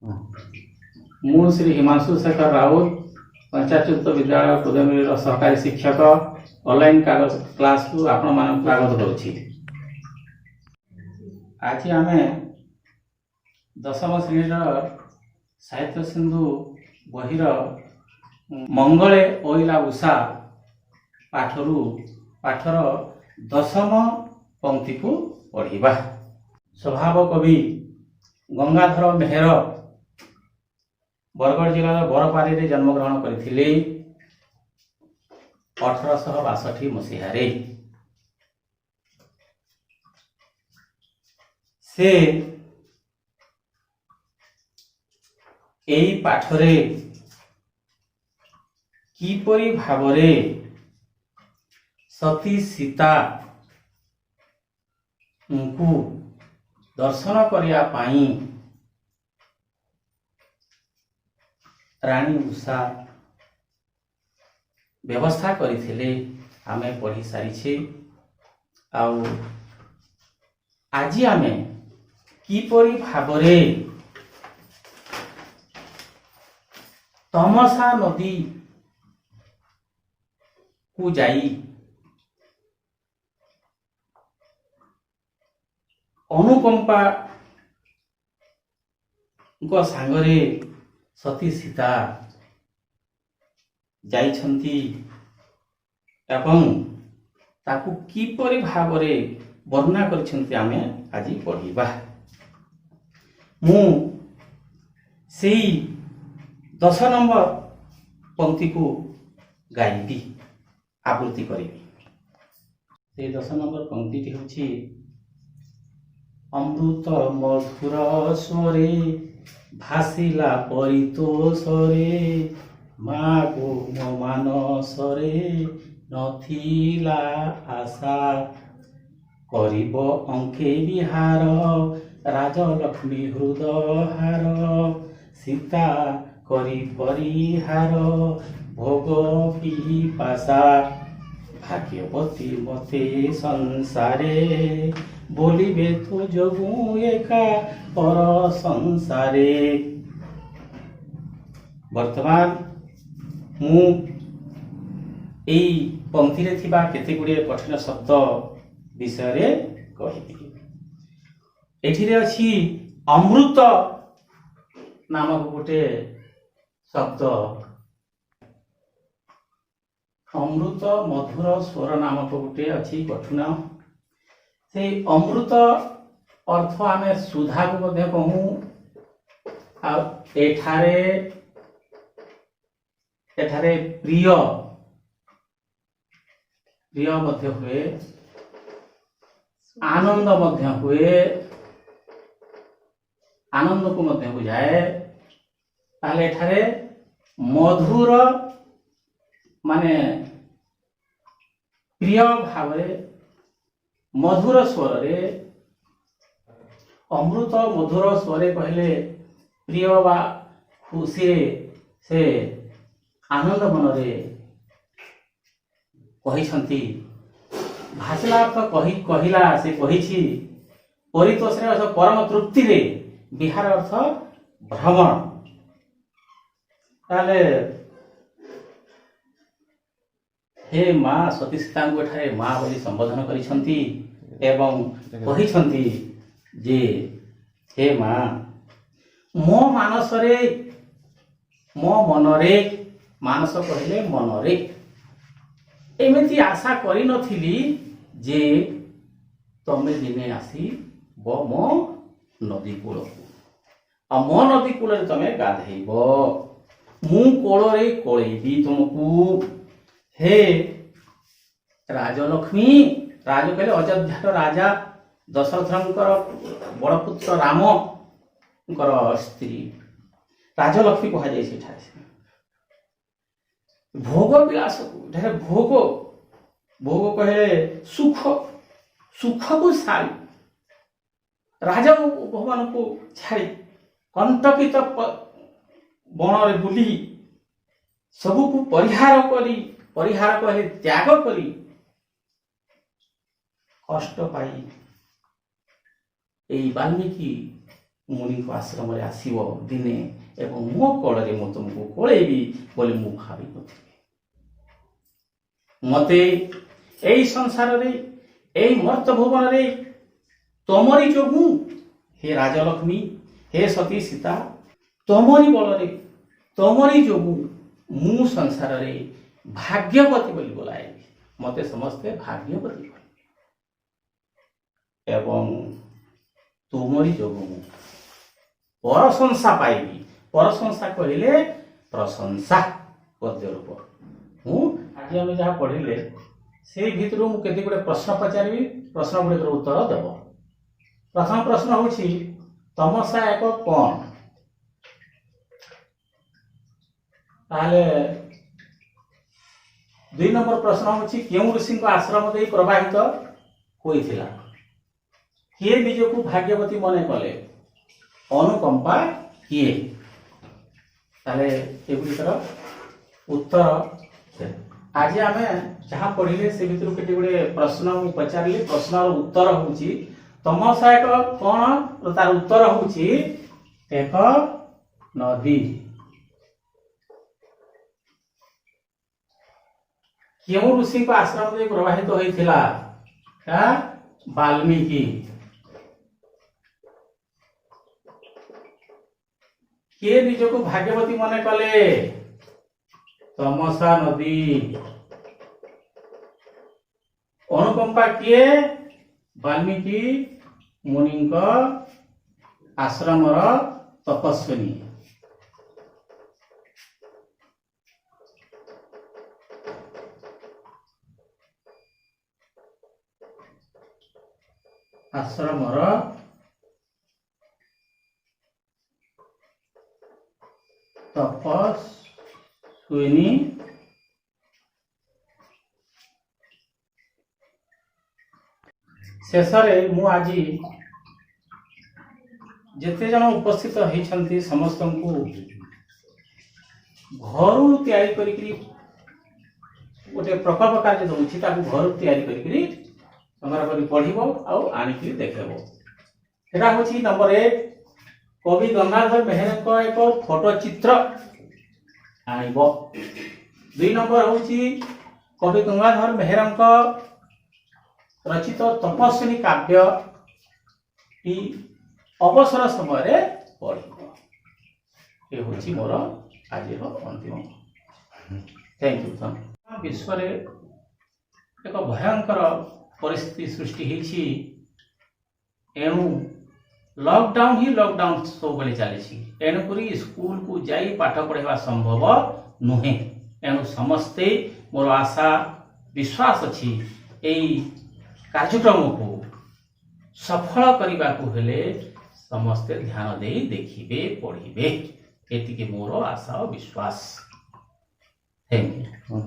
ମୁଁ ଶ୍ରୀ ହିମାଂଶୁ ଶେଖର ରାଉତ पंचायत विद्यालय कुदमी सहकारी शिक्षक ऑनलाइन कागज क्लास को आपण मान स्वागत करुछि। आज आम दशम श्रेणी साहित्य सिंधु बहिर मंगले ओइला उषा पाठर दशम पंक्ति को पढ़िबा। स्वभाव कवि गंगाधर मेहर बरगढ़ जिला बरपारी जन्मग्रहण करथिले 1862 मसीहारे। से एई पाठरे किपरि भावरे सती सीता को दर्शन करिया पाई रानी उषा व्यवस्था करथिले आमे पढ़ी सारिछे। आउ आज आमे किपरि भावरे तमसा नदी को जाई अनुकंपा को सांगरे सती सीता जाइछंती एवं ताकू किपरि भावरे वर्णना करछंती आमे आज पढ़िबा। मु सेई 10 नंबर पंक्ति को गाइबी आवृत्ति करिबी। से 10 नंबर पंक्ति होछि अमृत मधुर स्वरे भासिला परितोषरे माँ को मो मानसरे नथिला आशा करिब अंके विहार राजलक्ष्मी हृदहार सीता करी परिहार भोग पिपासा भाग्यवती मते संसारे बोलिबे तो जगू एका पर संसारे। वर्तमान मु एई पंक्ति रे थिबा केते गुडे कठिन शब्द विषय रे कहिबी। एठिरे अछि अमृत नामक गोटे शब्द, अमृत मधुर स्वर नामक गोटे अछि कठिन। से अमृत अर्थ आमे सुधा को मध्य कहूँ आ एठारे प्रिय प्रिय मध्य हुए आनंद मध्य हुए आनंद को मध्य बुझाए। ताले एठारे मधुर माने प्रिय भावरे मधुर स्वर रे अमृत मधुर स्वरे कहले प्रिय बा खुशी से आनंद मन रे कहिछंती। भाषला अर्थ कहिला से कहिछि परितोष रे अर्थ परम तृप्ति रे विहार अर्थ भ्रमण। ताले हे माँ सती सीता को एठारे माँ बोली संबोधन करिछंती एवं कहिछंती जे हे माँ मो मानसरे मो मनरे मानस कहले मनरे एमिति आशा करि नथिली जे तमे दिने आसी मो नदी कूल आ मो नदी कूल तमे गाधेब मु कोल रे कोलेबी तुमको। हे राजलक्ष्मी राज कहले अयोध्या राजा दशरथंकर बड़ पुत्र राम स्त्री राजलक्ष्मी कहा जाए। भोग विलास भोग भोग कहे सुख सुख को सारी राजा भगवान को छाड़ी कंटकित बन रे बुली सबू को परिहार कहे त्याग करी कष्ट पाई वाल्मीकि मुनि को आश्रम रे आसीबो दिने एवं मो कोଳରେ ମୁଁ तुमको कोळेबी बोले ମୁଁ भावी नथिबी मते एई संसार रे एई मर्त भुवन रे तमरी जोगु हे राजलक्ष्मी हे सती सीता तमरी बल रे तमरी जोगु मु संसार रे भाग्यवती बोली बोलाए मते समस्ते भाग्यवती एवं तुमरी जोगु प्रशंसा पाइबी प्रशंसा कहले प्रशंसा पद्य रूप हूँ आज आम जहाँ पढ़िले से भितर मुझे केते गुड़े प्रश्न पचारि प्रश्न गुड़िक उत्तर देव प्रथम प्रश्न हूँ तमसा एक कौन ताले 2 नंबर प्रश्न हूँ क्यों ऋषि आश्रम दे प्रवाहित होइथिला किए निजको भाग्यवती मने कले अनुकंपा किए ताले एगुड़िकर उत्तर आज आम जहाँ पढ़िले से भितर केते गुड़े प्रश्न पचारे प्रश्न उत्तर हूँ तमसा एक कौन तार उत्तर हूँ एक नदी क्यों ऋषि को आश्रम में प्रवाहित होइथिला वाल्मीकि किए निजको भाग्यवती मने कले तमसा नदी अनुकंपा किए वाल्मीकि मुनि आश्रम तपस्विनी आश्रम तपस्विनी शेष मु आज जेते जन उपस्थित होती समस्त को घर तैयारी करी गोटे प्रकल्प कार्य दूसरी घर तैयारी करी संग्रह कर पढ़ आनिक देखेब एटा हूँ नंबर 1 कवि गंगाधर मेहर एक फोटो चित्र आनिब 2 नंबर हूँ कवि गंगाधर मेहर रचित तपस्विनी काव्य टी अवसर समय पढ़ ये हूँ मोर आज अंतिम थैंक यू विश्व एक भयंकर परिस्थिति सृष्टि एणु लॉकडाउन ही लॉकडाउन सब बेले चली एणुक स्कूल को जाई पाठ पढ़ा संभव नुहे एणु समस्ते मोर आशा विश्वास अच्छी यही कार्यक्रम को सफल करने को हेले समस्ते ध्यान दे देखिबे पढ़िबे एतिके मोर आशा और विश्वास थैंक यू।